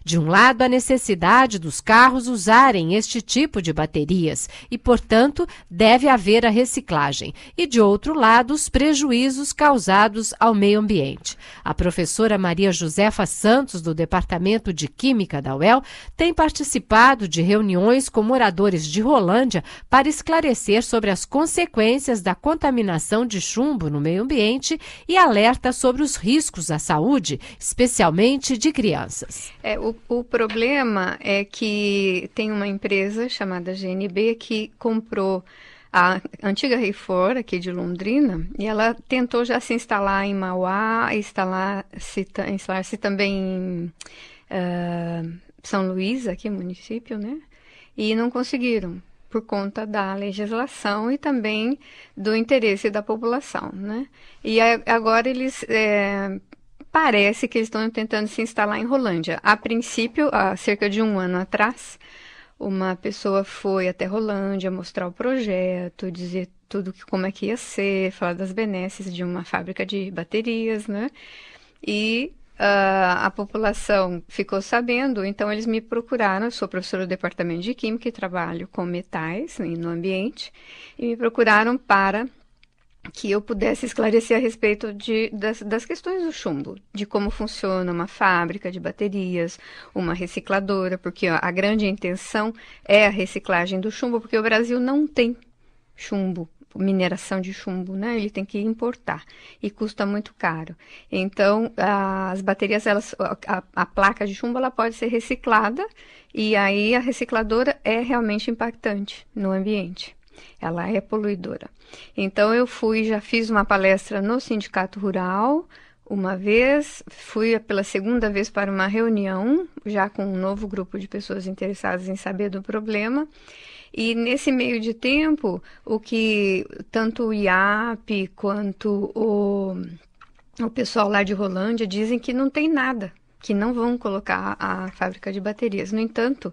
De um lado, a necessidade dos carros usarem este tipo de baterias e, portanto, deve haver a reciclagem. E, de outro lado, os prejuízos causados ao meio ambiente. A professora Maria Josefa Santos, do Departamento de Química da UEL, tem participado de reuniões com moradores de Rolândia para esclarecer sobre as consequências da contaminação de chumbo no meio ambiente e alerta sobre os riscos à saúde, especialmente de crianças. O problema é que tem uma empresa chamada GNB que comprou a antiga Reifor, aqui de Londrina, e ela tentou já se instalar em Mauá, instalar-se também em São Luís, aqui no município, né? E não conseguiram, por conta da legislação e também do interesse da população, né? E agora eles... parece que eles estão tentando se instalar em Rolândia. A princípio, há cerca de um ano atrás, uma pessoa foi até Rolândia mostrar o projeto, dizer tudo como é que ia ser, falar das benesses de uma fábrica de baterias, né? E a população ficou sabendo, então eles me procuraram. Eu sou professora do Departamento de Química e trabalho com metais, né, no ambiente, e me procuraram para que eu pudesse esclarecer a respeito das questões do chumbo, de como funciona uma fábrica de baterias, uma recicladora, porque a grande intenção é a reciclagem do chumbo, porque o Brasil não tem chumbo, mineração de chumbo, né? Ele tem que importar e custa muito caro. Então, as baterias, a placa de chumbo, ela pode ser reciclada e aí a recicladora é realmente impactante no ambiente. Ela é poluidora. Então, já fiz uma palestra no Sindicato Rural uma vez, fui pela segunda vez para uma reunião, já com um novo grupo de pessoas interessadas em saber do problema. E nesse meio de tempo, o que tanto o IAP quanto o pessoal lá de Rolândia dizem que não tem nada, que não vão colocar a fábrica de baterias. No entanto,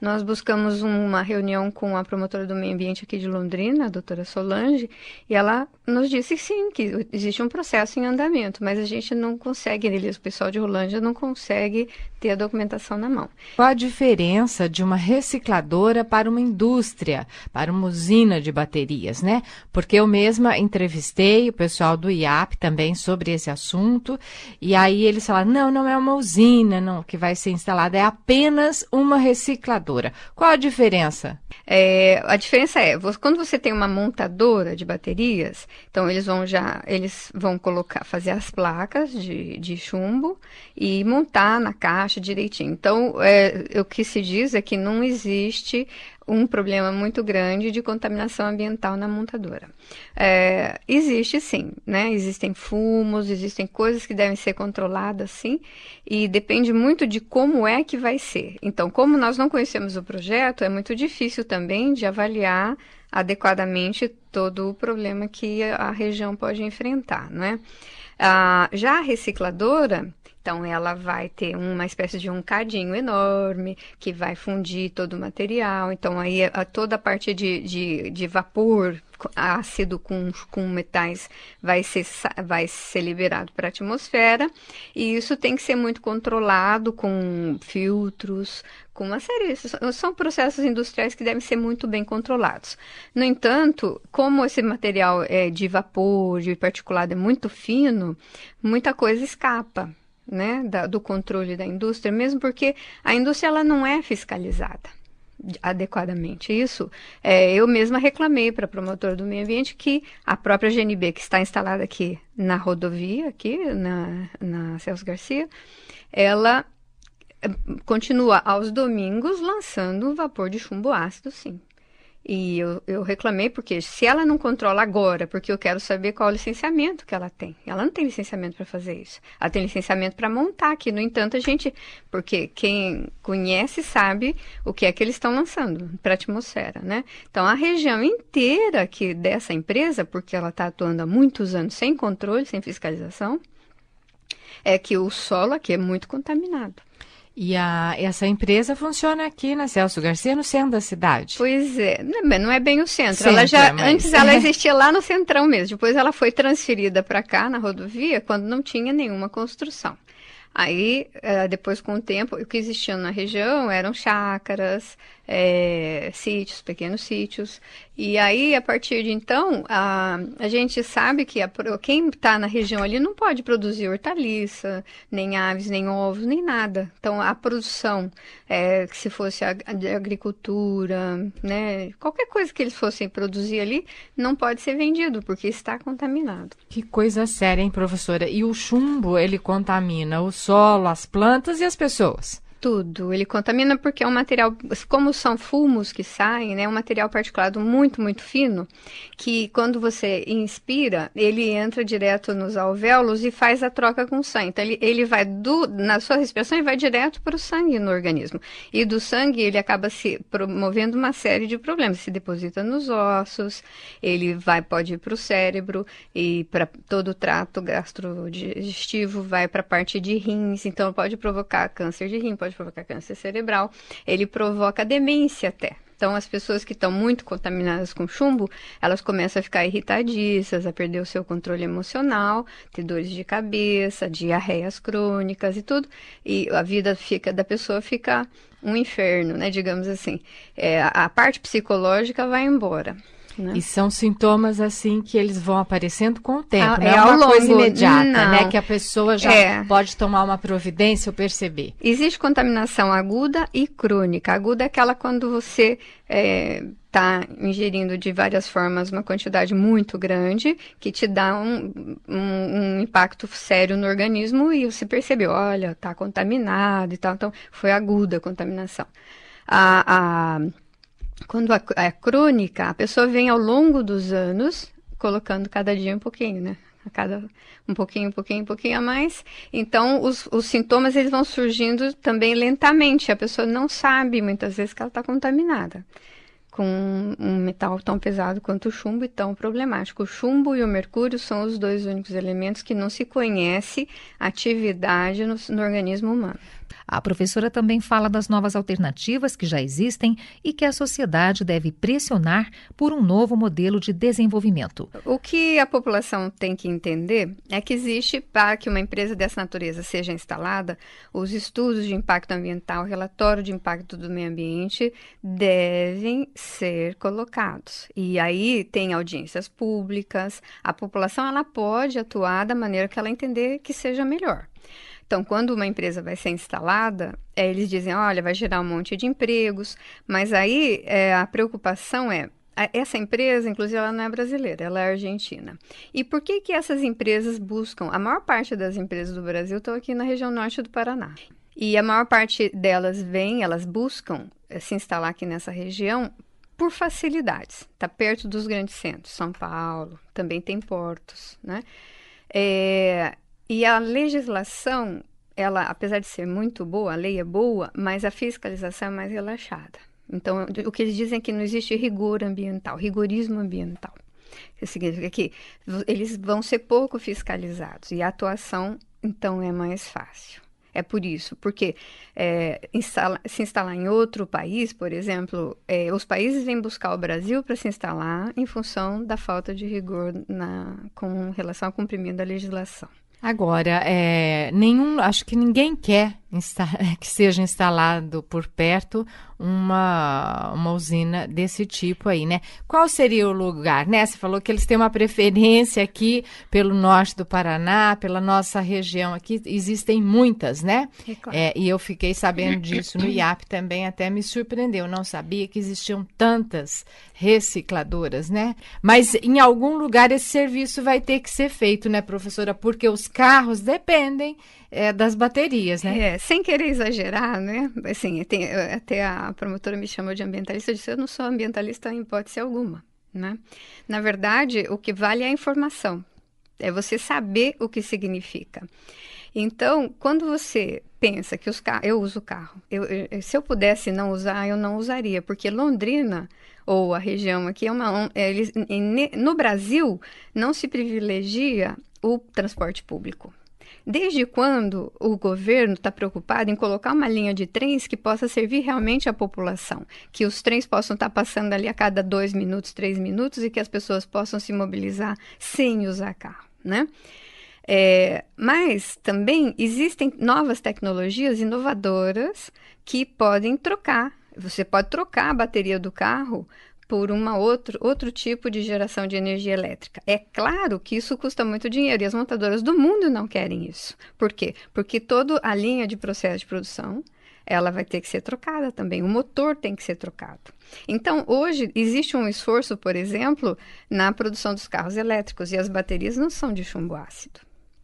nós buscamos uma reunião com a promotora do meio ambiente aqui de Londrina, a doutora Solange, e ela nos disse sim, que existe um processo em andamento, mas a gente não consegue, o pessoal de Rolândia não consegue ter a documentação na mão. Qual a diferença de uma recicladora para uma indústria, para uma usina de baterias, né? Porque eu mesma entrevistei o pessoal do IAP também sobre esse assunto, e aí eles falaram, não é uma usina não, que vai ser instalada, é apenas uma recicladora. Qual a diferença? A diferença quando você tem uma montadora de baterias, então eles vão fazer as placas de chumbo e montar na caixa direitinho. Então, o que se diz é que não existe um problema muito grande de contaminação ambiental na montadora. Existe sim, né? Existem fumos, existem coisas que devem ser controladas sim, e depende muito de como é que vai ser. Então, como nós não conhecemos o projeto, é muito difícil também de avaliar adequadamente todo o problema que a região pode enfrentar, né? Já a recicladora, então ela vai ter uma espécie de um cadinho enorme que vai fundir todo o material. Então aí toda a parte de vapor ácido com metais vai ser liberado para a atmosfera, e isso tem que ser muito controlado com filtros, com uma série, são processos industriais que devem ser muito bem controlados. No entanto, como esse material de vapor, de particulado é muito fino, muita coisa escapa, né, do controle da indústria, mesmo porque a indústria ela não é fiscalizada adequadamente. Isso, eu mesma reclamei para a promotora do meio ambiente que a própria GNB, que está instalada aqui na rodovia, aqui na Celso Garcia, ela continua aos domingos lançando vapor de chumbo ácido, sim. E eu reclamei porque se ela não controla agora, porque eu quero saber qual é o licenciamento que ela tem. Ela não tem licenciamento para fazer isso. Ela tem licenciamento para montar aqui. No entanto, porque quem conhece sabe o que é que eles estão lançando para a atmosfera, né? Então, a região inteira dessa empresa, porque ela está atuando há muitos anos sem controle, sem fiscalização, é que o solo aqui é muito contaminado. E essa empresa funciona aqui na Celso Garcia, no centro da cidade. Pois é, não é bem o centro. Antes ela existia lá no centrão mesmo. Depois ela foi transferida para cá, na rodovia, quando não tinha nenhuma construção. Aí, depois, com o tempo, o que existia na região eram chácaras, sítios, pequenos sítios. E aí, a partir de então, a gente sabe que quem está na região ali não pode produzir hortaliça, nem aves, nem ovos, nem nada. Então, a produção, que se fosse de agricultura, né, qualquer coisa que eles fossem produzir ali, não pode ser vendido, porque está contaminado. Que coisa séria, hein, professora? E o chumbo, ele contamina o solo, as plantas e as pessoas? Tudo. Ele contamina porque é um material, como são fumos que saem, né? É um material particulado muito, muito fino, que quando você inspira, ele entra direto nos alvéolos e faz a troca com o sangue. Então, ele vai na sua respiração e vai direto para o sangue no organismo. E do sangue, ele acaba se promovendo uma série de problemas. Se deposita nos ossos, ele pode ir para o cérebro e para todo o trato gastrodigestivo, vai para a parte de rins. Então, pode provocar câncer de rim, pode provocar câncer cerebral, ele provoca demência até. Então, as pessoas que estão muito contaminadas com chumbo, elas começam a ficar irritadiças, a perder o seu controle emocional, ter dores de cabeça, diarreias crônicas e tudo. E a vida da pessoa fica um inferno, né? Digamos assim. A parte psicológica vai embora. Né? E são sintomas assim que eles vão aparecendo com o tempo, não é ao uma longo, coisa imediata, não. né? Que a pessoa já pode tomar uma providência ou perceber. Existe contaminação aguda e crônica. Aguda é aquela quando você está ingerindo de várias formas uma quantidade muito grande, que te dá um impacto sério no organismo e você percebeu, olha, está contaminado e tal. Então, foi aguda a contaminação. Quando é crônica, a pessoa vem ao longo dos anos colocando cada dia um pouquinho, né? Um pouquinho a mais. Então, os sintomas eles vão surgindo também lentamente. A pessoa não sabe muitas vezes que ela está contaminada com um metal tão pesado quanto o chumbo e tão problemático. O chumbo e o mercúrio são os dois únicos elementos que não se conhece atividade no organismo humano. A professora também fala das novas alternativas que já existem e que a sociedade deve pressionar por um novo modelo de desenvolvimento. O que a população tem que entender é que existe, para que uma empresa dessa natureza seja instalada, os estudos de impacto ambiental, o relatório de impacto do meio ambiente devem ser colocados. E aí tem audiências públicas, a população ela pode atuar da maneira que ela entender que seja melhor. Então, quando uma empresa vai ser instalada, eles dizem, olha, vai gerar um monte de empregos, mas aí a preocupação essa empresa, inclusive, ela não é brasileira, ela é argentina. E por que essas empresas buscam? A maior parte das empresas do Brasil estão aqui na região norte do Paraná. E a maior parte delas elas buscam se instalar aqui nessa região por facilidades. Está perto dos grandes centros, São Paulo, também tem portos, né? E a legislação, ela, apesar de ser muito boa, a lei é boa, mas a fiscalização é mais relaxada. Então, o que eles dizem é que não existe rigor ambiental, rigorismo ambiental. Isso significa que eles vão ser pouco fiscalizados e a atuação, então, é mais fácil. É por isso, porque se instalar em outro país, por exemplo, os países vêm buscar o Brasil para se instalar em função da falta de rigor com relação ao cumprimento da legislação. Agora, acho que ninguém quer que seja instalado por perto uma usina desse tipo aí, né? Qual seria o lugar, né? Você falou que eles têm uma preferência aqui pelo norte do Paraná, pela nossa região aqui, existem muitas, né? É claro. E eu fiquei sabendo disso no IAP também, até me surpreendeu, não sabia que existiam tantas recicladoras, né? Mas em algum lugar esse serviço vai ter que ser feito, né, professora? Porque os carros dependem das baterias, né? Sem querer exagerar, né? Assim, até a promotora me chamou de ambientalista, eu disse, eu não sou ambientalista em hipótese alguma, né? Na verdade, o que vale é a informação, é você saber o que significa. Então, quando você pensa que eu uso carro, se eu pudesse não usar, eu não usaria, porque Londrina, ou a região aqui, no Brasil, não se privilegia o transporte público. Desde quando o governo está preocupado em colocar uma linha de trens que possa servir realmente à população? Que os trens possam estar passando ali a cada 2 minutos, 3 minutos e que as pessoas possam se mobilizar sem usar carro, né? Mas também existem novas tecnologias inovadoras que podem trocar. Você pode trocar a bateria do carro por outro tipo de geração de energia elétrica. É claro que isso custa muito dinheiro e as montadoras do mundo não querem isso. Por quê? Porque toda a linha de processo de produção ela vai ter que ser trocada também, o motor tem que ser trocado. Então, hoje, existe um esforço, por exemplo, na produção dos carros elétricos, e as baterias não são de chumbo ácido,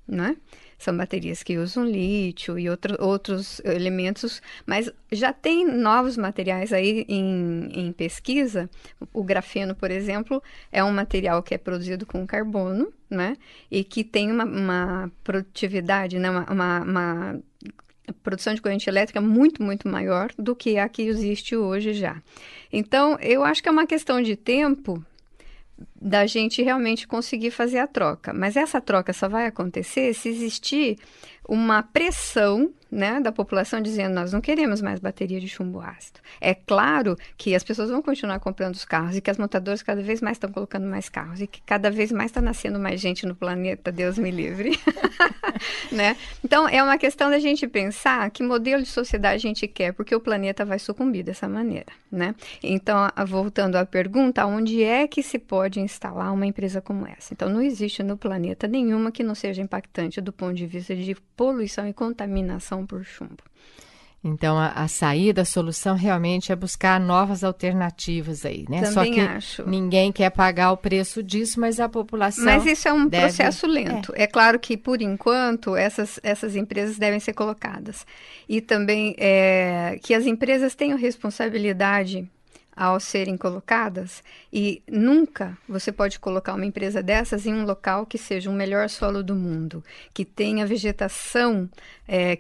né? São baterias que usam lítio e outros elementos, mas já tem novos materiais aí em pesquisa. O grafeno, por exemplo, é um material que é produzido com carbono, né? E que tem uma produtividade, né? uma produção de corrente elétrica muito, muito maior do que a que existe hoje já. Então, eu acho que é uma questão de tempo da gente realmente conseguir fazer a troca. Mas essa troca só vai acontecer se existir uma pressão, né, da população dizendo nós não queremos mais bateria de chumbo ácido. É claro que as pessoas vão continuar comprando os carros e que as montadoras cada vez mais estão colocando mais carros e que cada vez mais está nascendo mais gente no planeta, Deus me livre. Né? Então, é uma questão da gente pensar que modelo de sociedade a gente quer, porque o planeta vai sucumbir dessa maneira, né? Então, voltando à pergunta, onde é que se pode instalar uma empresa como essa? Então, não existe no planeta nenhuma que não seja impactante do ponto de vista de poluição e contaminação por chumbo. Então, a saída, a solução realmente é buscar novas alternativas aí, né? Também Só que acho. ninguém quer pagar o preço disso, mas a população Mas isso é um processo lento. É claro que, por enquanto, essas empresas devem ser colocadas. E também que as empresas tenham responsabilidade ao serem colocadas, e nunca você pode colocar uma empresa dessas em um local que seja o melhor solo do mundo, que tenha vegetação,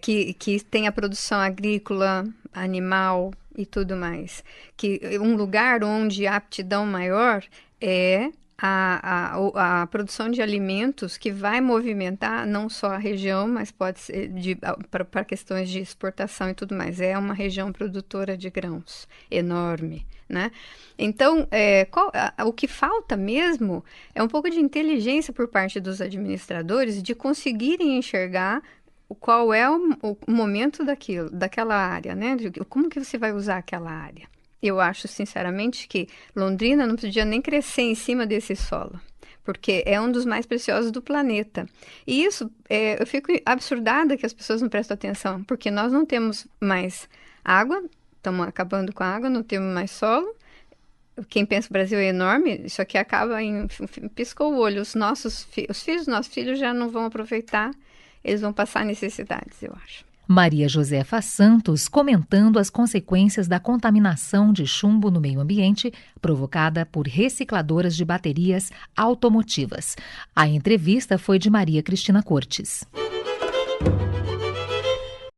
que tenha produção agrícola, animal e tudo mais. Que um lugar onde a aptidão maior é a produção de alimentos que vai movimentar não só a região, mas pode ser para questões de exportação e tudo mais. É uma região produtora de grãos enorme, né? Então, o que falta mesmo é um pouco de inteligência por parte dos administradores de conseguirem enxergar qual é o momento daquela área, né? Como que você vai usar aquela área? Eu acho, sinceramente, que Londrina não podia nem crescer em cima desse solo, porque é um dos mais preciosos do planeta. E isso, eu fico absurdada que as pessoas não prestam atenção, porque nós não temos mais água, estamos acabando com a água, não temos mais solo. Quem pensa que o Brasil é enorme, isso aqui acaba piscou o olho. Os filhos dos nossos filhos já não vão aproveitar, eles vão passar necessidades, eu acho. Maria Josefa Santos comentando as consequências da contaminação de chumbo no meio ambiente provocada por recicladoras de baterias automotivas. A entrevista foi de Maria Cristina Cortes.